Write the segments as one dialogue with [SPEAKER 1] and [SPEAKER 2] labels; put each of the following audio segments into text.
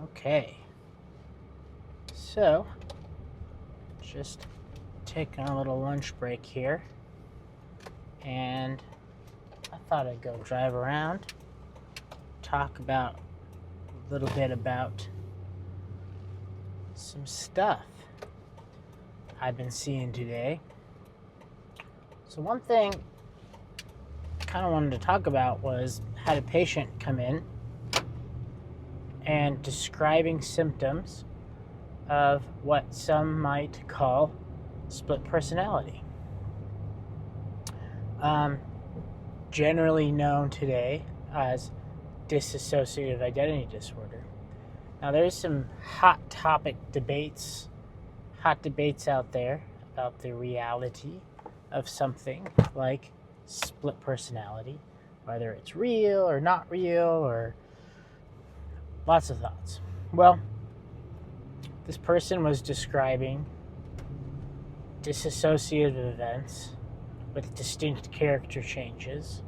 [SPEAKER 1] Okay, so just taking a little lunch break here, and I thought I'd go drive around, talk about a little bit about some stuff I've been seeing today. So one thing I kind of wanted to talk about was had a patient come in and describing symptoms of what some might call split personality. Generally known today as dissociative identity disorder. Now there's some hot debates out there about the reality of something like split personality, whether it's real or not real, or lots of thoughts. Well, this person was describing dissociative events with distinct character changes,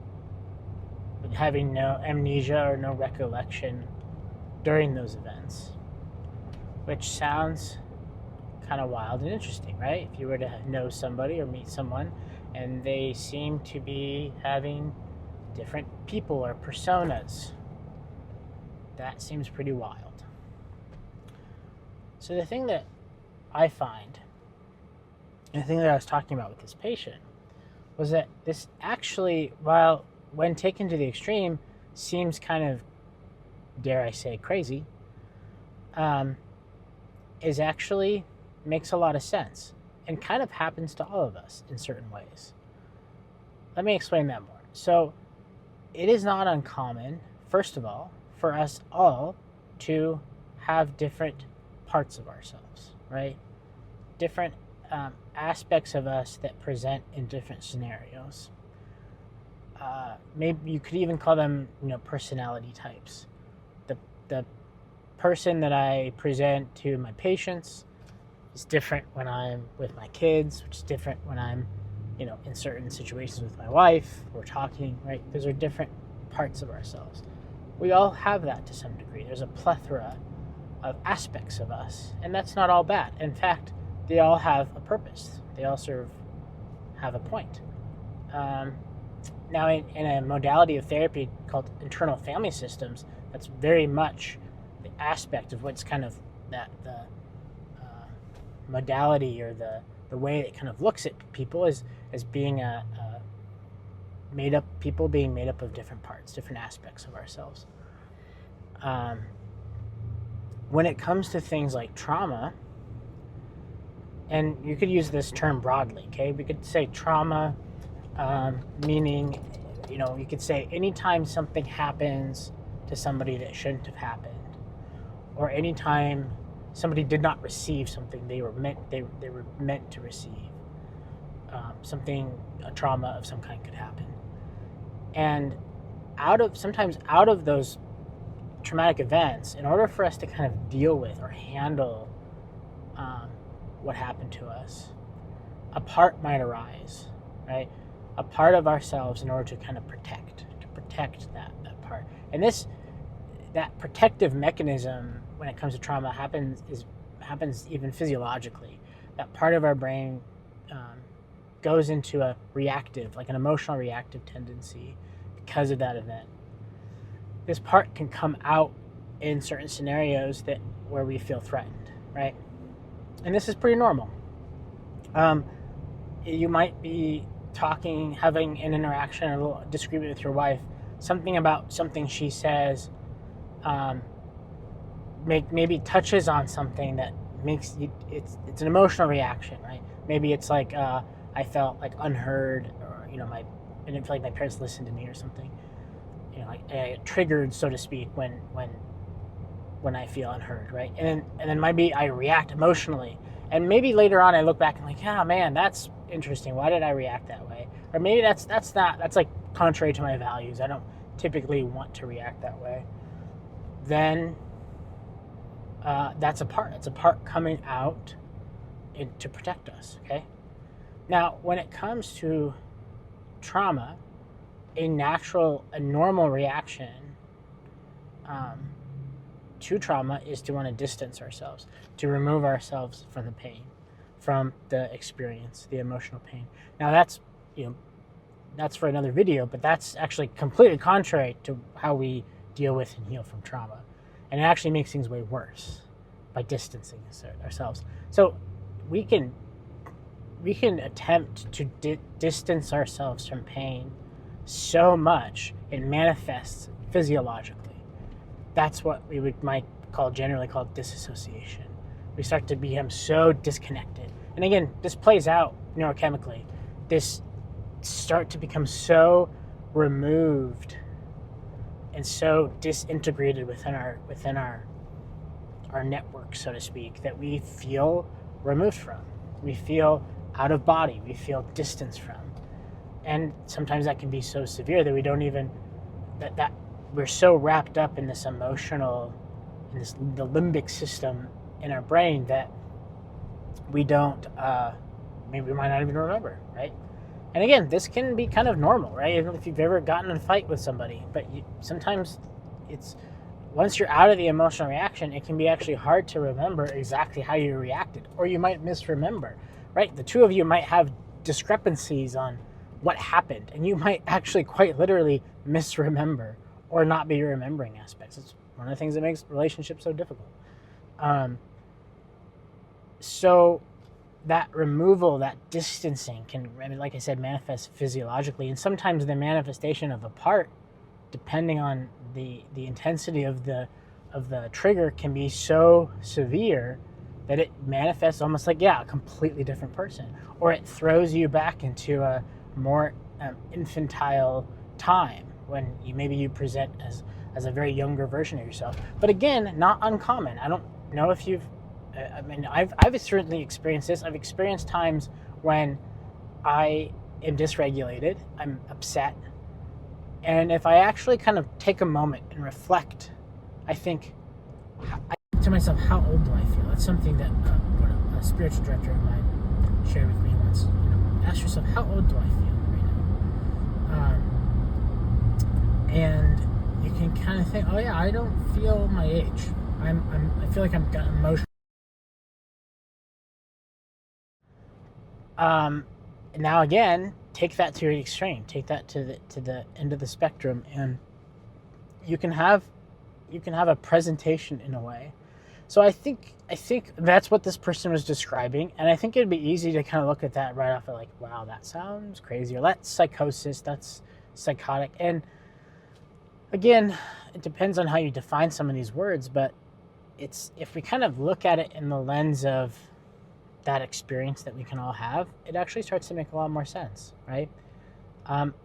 [SPEAKER 1] with having no amnesia or no recollection during those events, which sounds kind of wild and interesting, right? If you were to know somebody or meet someone and they seem to be having different people or personas, that seems pretty wild. So the thing that I find, and the thing that I was talking about with this patient, was that this actually, while when taken to the extreme, seems kind of, dare I say, crazy, is actually makes a lot of sense and kind of happens to all of us in certain ways. Let me explain that more. So it is not uncommon, first of all, for us all to have different parts of ourselves, right? Different aspects of us that present in different scenarios. Maybe you could even call them, personality types. The person that I present to my patients is different when I'm with my kids, which is different when I'm, in certain situations with my wife. We're talking, right? Those are different parts of ourselves. We all have that to some degree. There's a plethora of aspects of us, and that's not all bad. In fact, they all have a purpose. They all have a point. Now, in a modality of therapy called internal family systems, that's very much the aspect of what's kind of the modality or the way it kind of looks at people as being a made up people being made up of different parts, different aspects of ourselves. When it comes to things like trauma, and you could use this term broadly, okay? We could say trauma, meaning, you could say anytime something happens to somebody that shouldn't have happened, or anytime somebody did not receive something they were meant to receive, a trauma of some kind could happen. And sometimes out of those traumatic events, in order for us to kind of deal with or handle what happened to us, a part might arise, right? A part of ourselves in order to kind of protect that part. And that protective mechanism when it comes to trauma happens even physiologically. That part of our brain goes into a reactive, like an emotional reactive tendency because of that event. This part can come out in certain scenarios where we feel threatened, right? And this is pretty normal. You might be having an interaction, a little disagreement with your wife, something about something she says, maybe touches on something that makes it's an emotional reaction, right? Maybe it's like I felt like unheard, or I didn't feel like my parents listened to me or something. I triggered, so to speak, when I feel unheard, right? And then maybe I react emotionally, and maybe later on I look back and like, man, that's interesting. Why did I react that way? Or maybe that's like contrary to my values. I don't typically want to react that way. Then that's a part. It's a part coming out to protect us. Okay. Now, when it comes to trauma, a normal reaction to trauma is to want to distance ourselves, to remove ourselves from the pain, from the experience, the emotional pain. Now that's for another video, but that's actually completely contrary to how we deal with and heal from trauma. And it actually makes things way worse by distancing ourselves. So we can attempt to distance ourselves from pain so much it manifests physiologically. That's what we might generally call dissociation. We start to become so disconnected. And again, this plays out neurochemically. This start to become so removed and so disintegrated within our network, so to speak, that we feel removed from. We feel out of body. We feel distance from. And sometimes that can be so severe that we don't even, that we're so wrapped up in this emotional, the limbic system in our brain that we don't, maybe we might not even remember, right? And again, this can be kind of normal, right? Even if you've ever gotten in a fight with somebody, but sometimes once you're out of the emotional reaction, it can be actually hard to remember exactly how you reacted, or you might misremember, right? The two of you might have discrepancies on what happened, and you might actually quite literally misremember or not be remembering aspects. It's one of the things that makes relationships so difficult. So that removal, that distancing can, like I said, manifest physiologically, and sometimes the manifestation of a part, depending on the intensity of the trigger, can be so severe that it manifests almost like, a completely different person, or it throws you back into a more infantile time when maybe you present as a very younger version of yourself. But again, not uncommon. I don't know if you've, I've certainly experienced this. I've experienced times when I am dysregulated, I'm upset, and if I actually kind of take a moment and reflect, I think to myself, how old do I feel? That's something that a spiritual director of mine shared with me once. Ask yourself, how old do I feel right now? And you can kind of think, I don't feel my age. I feel like I've got emotional. Now again, take that to the extreme. Take that to the end of the spectrum, and you can have a presentation in a way. So I think that's what this person was describing, and I think it'd be easy to kind of look at that right off of like, wow, that sounds crazy, or that's psychosis, that's psychotic. And again, it depends on how you define some of these words, but if we kind of look at it in the lens of that experience that we can all have, it actually starts to make a lot more sense, right?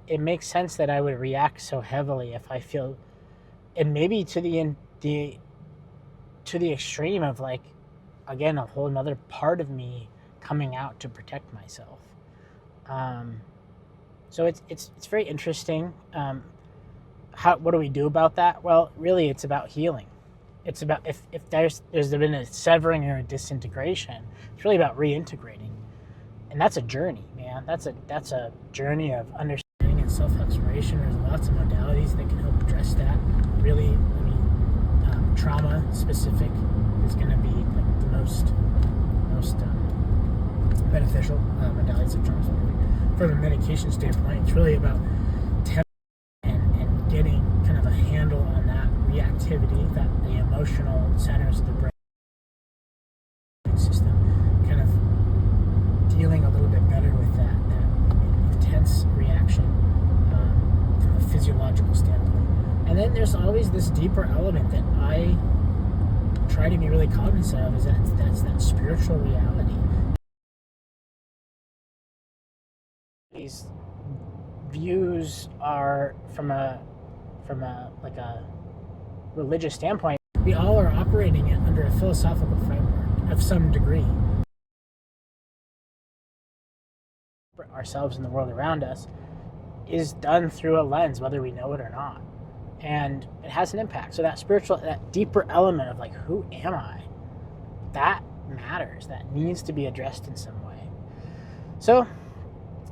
[SPEAKER 1] It makes sense that I would react so heavily if I feel, and maybe to the extreme of like, again, a whole another part of me coming out to protect myself. So it's very interesting. What do we do about that? Well, really, it's about healing. It's about if there's been a severing or a disintegration, it's really about reintegrating, and that's a journey, man. That's a journey of understanding and self-exploration. There's lots of modalities that can help address that. Really, trauma specific is going to be like the most beneficial modalities of trauma specific. From a medication standpoint, it's really about and getting kind of a handle on that reactivity, that the emotional centers of the brain system, kind of dealing a little bit better with that intense reaction from a physiological standpoint. And then there's always this deeper element that I try to be really cognizant of, is that's that spiritual reality. These views are from a religious standpoint. We all are operating it under a philosophical framework of some degree. Ourselves and the world around us is done through a lens, whether we know it or not. And it has an impact. So that deeper element of like, who am I? That matters. That needs to be addressed in some way. So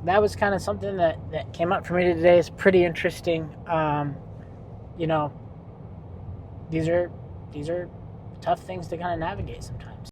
[SPEAKER 1] that was kind of something that came up for me today. It's pretty interesting. These are these are tough things to kind of navigate sometimes.